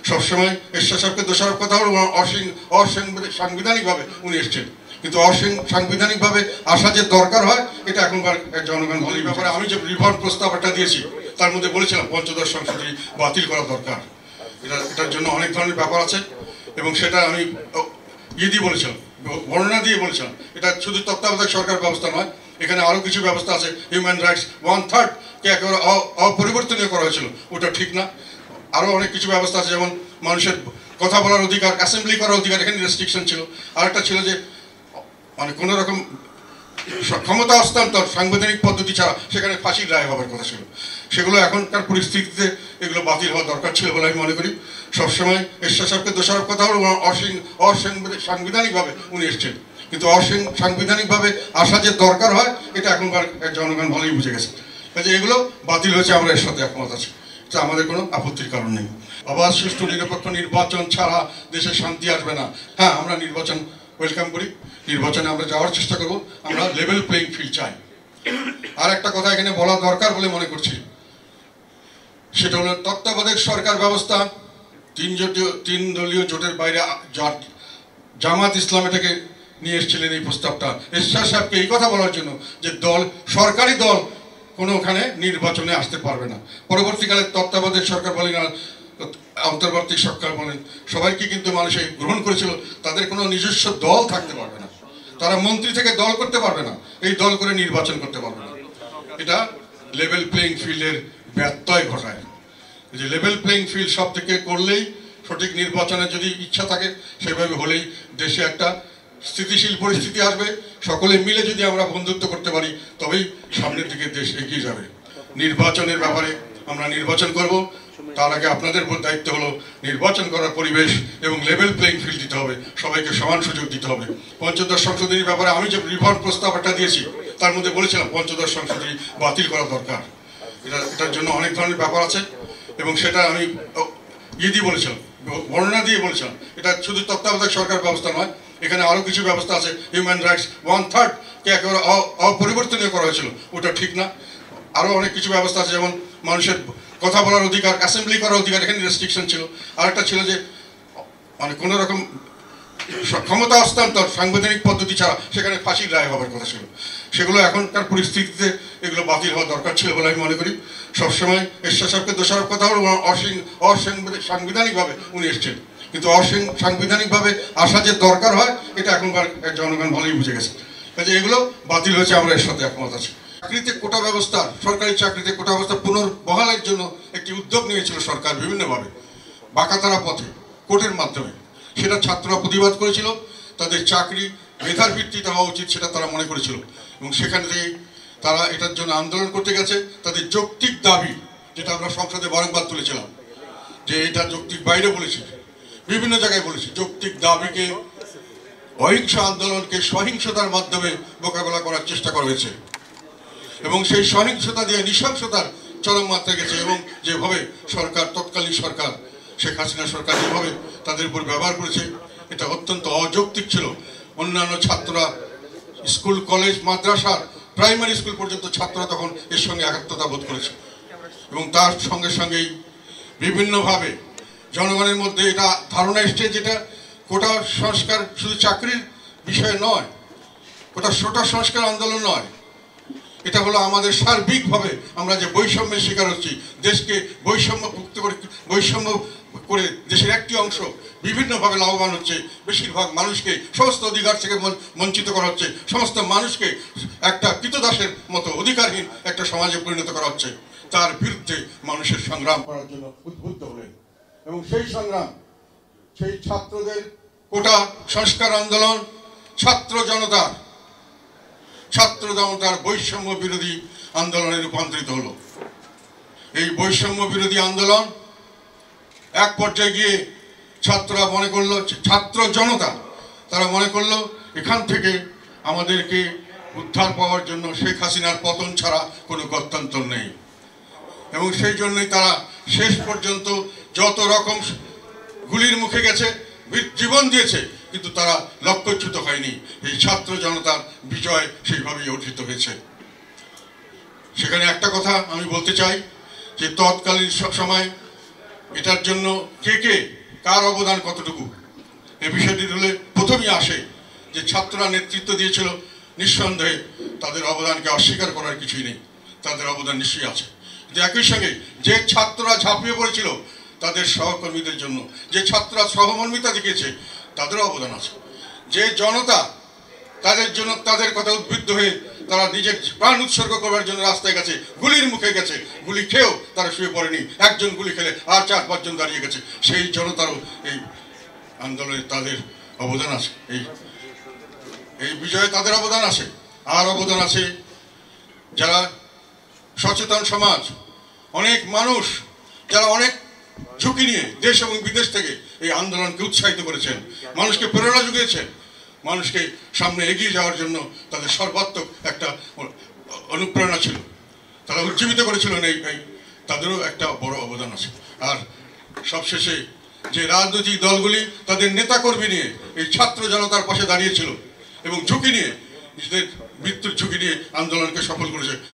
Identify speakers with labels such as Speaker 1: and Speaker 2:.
Speaker 1: সবসময় এরশাদ সাহেবকে দোষারোপ কথা হলো অসাংবিধানিকভাবে উনি এসছেন, কিন্তু অসাংবিধানিকভাবে আসা যে দরকার হয় এটা এখনকার জনগণ ভালো। এই ব্যাপারে আমি যে রিফর্ম প্রস্তাব একটা দিয়েছি তার মধ্যে বলেছিলাম পঞ্চদশ সংশোধনী বাতিল করা দরকার। এটার জন্য অনেক ধরনের ব্যাপার আছে এবং সেটা আমি দিয়ে বলেছিলাম, বর্ণনা দিয়ে বলেছিলাম। এটা শুধু তত্ত্বাবধায়ক সরকার ব্যবস্থা নয়, এখানে আরও কিছু ব্যবস্থা আছে। হিউম্যান রাইটস 1/3 কে একেবারে অপরিবর্তনীয় করা হয়েছিল, ওটা ঠিক না। আরও অনেক কিছু ব্যবস্থা আছে, যেমন মানুষের কথা বলার অধিকার, অ্যাসেম্বলি করার অধিকার, এখানে রেস্ট্রিকশন ছিল। আরেকটা ছিল যে মানে কোনো রকম ক্ষমতা হস্তান্তর সাংবিধানিক পদ্ধতি ছাড়া সেখানে ফাঁসির রায় হওয়ার কথা ছিল। সেগুলো এখনকার পরিস্থিতিতে এগুলো বাতিল হওয়া দরকার ছিল বলে আমি মনে করি। সবসময় এরশাদ সাহেবকে দোষারোপ কথা হলো অসাংবিধানিকভাবে উনি এসছেন, কিন্তু অসাংবিধানিকভাবে আসা যে দরকার হয় এটা এখনকার জনগণ ভালোই বুঝে গেছে। কাজে এগুলো বাতিল হয়েছে, আমরা এর সাথে একমত আছি, তা আমাদের কোনো আপত্তির কারণ নেই। আবার সুষ্ঠু নিরপেক্ষ নির্বাচন ছাড়া দেশে শান্তি আসবে না। হ্যাঁ, আমরা নির্বাচন ওয়েলকাম করি, নির্বাচনে আমরা যাওয়ার চেষ্টা করব, আমরা লেভেল প্লেইং ফিল্ড চাই। আর একটা কথা এখানে বলা দরকার বলে মনে করছি, সেটা হলো তত্ত্বাবধায়ক সরকার ব্যবস্থা তিন দলীয় জোটের বাইরে জামাত ইসলাম এটাকে নিয়ে এসেছিলেন এই প্রস্তাবটা এরশাদ সাহেবকে এই কথা বলার জন্য যে সরকারি দল কোনোখানে নির্বাচনে আসতে পারবে না। পরবর্তীকালে তত্ত্বাবধায়ক সরকার বলেন আর অন্তর্বর্তী সরকার বলেন সবাইকে কিন্তু মানুষে গ্রহণ করেছিল, তাদের কোনো নিজস্ব দল থাকতে পারবে না, তারা মন্ত্রী থেকে দল করতে পারবে না, এই দল করে নির্বাচন করতে পারবে না। এটা লেভেল প্লেইং ফিল্ডের ব্যত্যয় ঘটায়। যে লেভেল প্লেইং ফিল্ড সব থেকে করলেই সঠিক নির্বাচনের যদি ইচ্ছা থাকে সেভাবে হলেই দেশে একটা স্থিতিশীল পরিস্থিতি আসবে। সকলে মিলে যদি আমরা বন্ধুত্ব করতে পারি তবেই সামনের দিকে দেশ এগিয়ে যাবে। নির্বাচনের ব্যাপারে আমরা নির্বাচন করব, তার আগে আপনাদের উপর দায়িত্ব হলো নির্বাচন করার পরিবেশ এবং লেভেল প্লেইং ফিল্ড দিতে হবে, সবাইকে সমান সুযোগ দিতে হবে। পঞ্চদশ সংশোধনীর ব্যাপারে আমি যে রিফর্ম প্রস্তাব একটা দিয়েছি তার মধ্যে বলেছিলাম পঞ্চদশ সংশোধনী বাতিল করা দরকার। এটার জন্য অনেক ধরনের ব্যাপার আছে এবং সেটা আমি বলেছিলাম, বর্ণনা দিয়ে বলেছিলাম। এটা শুধু তত্ত্বাবধায়ক সরকার ব্যবস্থা নয়, এখানে আরও কিছু ব্যবস্থা আছে। হিউম্যান রাইটস 1/3 কে একেবারে অপরিবর্তনীয় করা হয়েছিল, ওটা ঠিক না। আরও অনেক কিছু ব্যবস্থা আছে, যেমন মানুষের কথা বলার অধিকার, অ্যাসেম্বলি করার অধিকার, এখানে রেস্ট্রিকশন ছিল। আরেকটা ছিল যে মানে কোনো রকম ক্ষমতা হস্তান্তর সাংবিধানিক পদ্ধতি ছাড়া সেখানে ফাঁসির রায় হওয়ার কথা ছিল। সেগুলো এখনকার পরিস্থিতিতে এগুলো বাতিল হওয়া দরকার ছিল বলে আমি মনে করি। সবসময় এরশাদ সাহেবকে দোষারোপ কথা হলো অসাংবিধানিকভাবে উনি এসছেন, কিন্তু অসাংবিধানিকভাবে আসা যে দরকার হয় এটা এখনকার জনগণ ভালোই বুঝে গেছে। কাজে এগুলো বাতিল হয়েছে, আমরা এর সাথে একমত আছি। চাকরিতে কোটা ব্যবস্থা, সরকারি চাকরিতে কোটা ব্যবস্থা পুনর্বহালের জন্য একটি উদ্যোগ নিয়েছিল সরকার বিভিন্নভাবে, বাঁকাতারা পথে কোর্টের মাধ্যমে। সেটা ছাত্ররা প্রতিবাদ করেছিল, তাদের চাকরি মেধার ভিত্তিতে হওয়া উচিত সেটা তারা মনে করেছিল এবং সেখান থেকে তারা এটার জন্য আন্দোলন করতে গেছে। তাদের যৌক্তিক দাবি, যেটা আমরা সংসদে বারংবার তুলেছিলাম যে এটা যৌক্তিক বাইরে বলেছি, বিভিন্ন জায়গায় বলেছি, যৌক্তিক দাবিকে অহিংস আন্দোলনকে সহিংসতার মাধ্যমে মোকাবেলা করার চেষ্টা করা হয়েছে এবং সেই সহিংসতা দিয়ে নৃশংসতার চরম মাত্রায় গেছে। এবং যেভাবে সরকার, তৎকালীন সরকার শেখ হাসিনা সরকার যেভাবে তাদের উপর ব্যবহার করেছে এটা অত্যন্ত অযৌক্তিক ছিল। অন্যান্য ছাত্ররা স্কুল, কলেজ, মাদ্রাসার, প্রাইমারি স্কুল পর্যন্ত ছাত্ররা তখন এর সঙ্গে একাত্মতা বোধ করেছে এবং তার সঙ্গে সঙ্গেই বিভিন্নভাবে জনগণের মধ্যে এটা ধারণা এসছে যেটা কোটা সংস্কার শুধু চাকরির বিষয় নয়, কোটা সংস্কার আন্দোলন নয়, এটা হলো আমাদের সার্বিকভাবে আমরা যে বৈষম্যের শিকার হচ্ছি, দেশকে বৈষম্য করে দেশের একটি অংশ বিভিন্নভাবে লাভবান হচ্ছে, বেশিরভাগ মানুষকে সমস্ত অধিকার থেকে বঞ্চিত করা হচ্ছে, সমস্ত মানুষকে একটা কৃতদাসের মতো অধিকারহীন একটা সমাজে পরিণত করা হচ্ছে। তার বিরুদ্ধে মানুষের সংগ্রাম করার জন্য উদ্বুদ্ধ হলেন এবং সেই সংগ্রাম, সেই ছাত্রদের কোটা সংস্কার আন্দোলন ছাত্র জনতার বৈষম্য বিরোধী আন্দোলনে রূপান্তরিত হলো। এই বৈষম্য বিরোধী আন্দোলন এক পর্যায়ে গিয়ে ছাত্ররা মনে করলো, ছাত্র জনতা তারা মনে করলো এখান থেকে আমাদেরকে উদ্ধার পাওয়ার জন্য শেখ হাসিনার পতন ছাড়া কোনো গত্যন্তর নেই এবং সেই জন্যই তারা শেষ পর্যন্ত যত রকম গুলির মুখে গেছে, জীবন দিয়েছে, কিন্তু তারা লক্ষ্যচ্যুত হয়নি। এই ছাত্র জনতার বিজয় সেইভাবেই অর্জিত হয়েছে। সেখানে একটা কথা আমি বলতে চাই যে তৎকালীন সময় এটার জন্য কে কার অবদান কতটুকু এই বিষয়টি হলে প্রথমেই আসে যে ছাত্ররা নেতৃত্ব দিয়েছিল, নিঃসন্দেহে তাদের অবদানকে অস্বীকার করার কিছুই নেই, তাদের অবদান নিশ্চয়ই আছে। কিন্তু একই সঙ্গে যে ছাত্ররা ঝাঁপিয়ে পড়েছিল তাদের সহকর্মীদের জন্য, যে ছাত্ররা সহমর্মিতা দেখিয়েছে তাদেরও অবদান আছে। যে জনতা তাদের জন্য, তাদের কথা উদ্বুদ্ধ হয়ে তারা নিজের প্রাণ উৎসর্গ করার জন্য রাস্তায় গেছে, গুলির মুখে গেছে, গুলি খেয়েও তারা শুয়ে পড়েনি, একজন গুলি খেলে আর 4-5 জন দাঁড়িয়ে গেছে, সেই জনতারও এই আন্দোলনে তাদের অবদান আছে, এই বিজয়ে তাদের অবদান আছে। আর অবদান আছে যারা সচেতন সমাজ, অনেক মানুষ যারা অনেক ঝুঁকি নিয়ে দেশ এবং বিদেশ থেকে এই আন্দোলনকে উৎসাহিত করেছেন, মানুষকে প্রেরণা জুগিয়েছেন, মানুষকে সামনে এগিয়ে যাওয়ার জন্য তাদের সর্বাত্মক একটা অনুপ্রেরণা ছিল, তারা উজ্জীবিত করেছিলেন, এই তাদেরও একটা বড় অবদান আছে। আর সবশেষে যে রাজনৈতিক দলগুলি তাদের নেতাকর্মী নিয়ে এই ছাত্র জনতার পাশে দাঁড়িয়েছিল এবং ঝুঁকি নিয়ে, নিজেদের মৃত্যুর ঝুঁকি নিয়ে আন্দোলনকে সফল করেছে,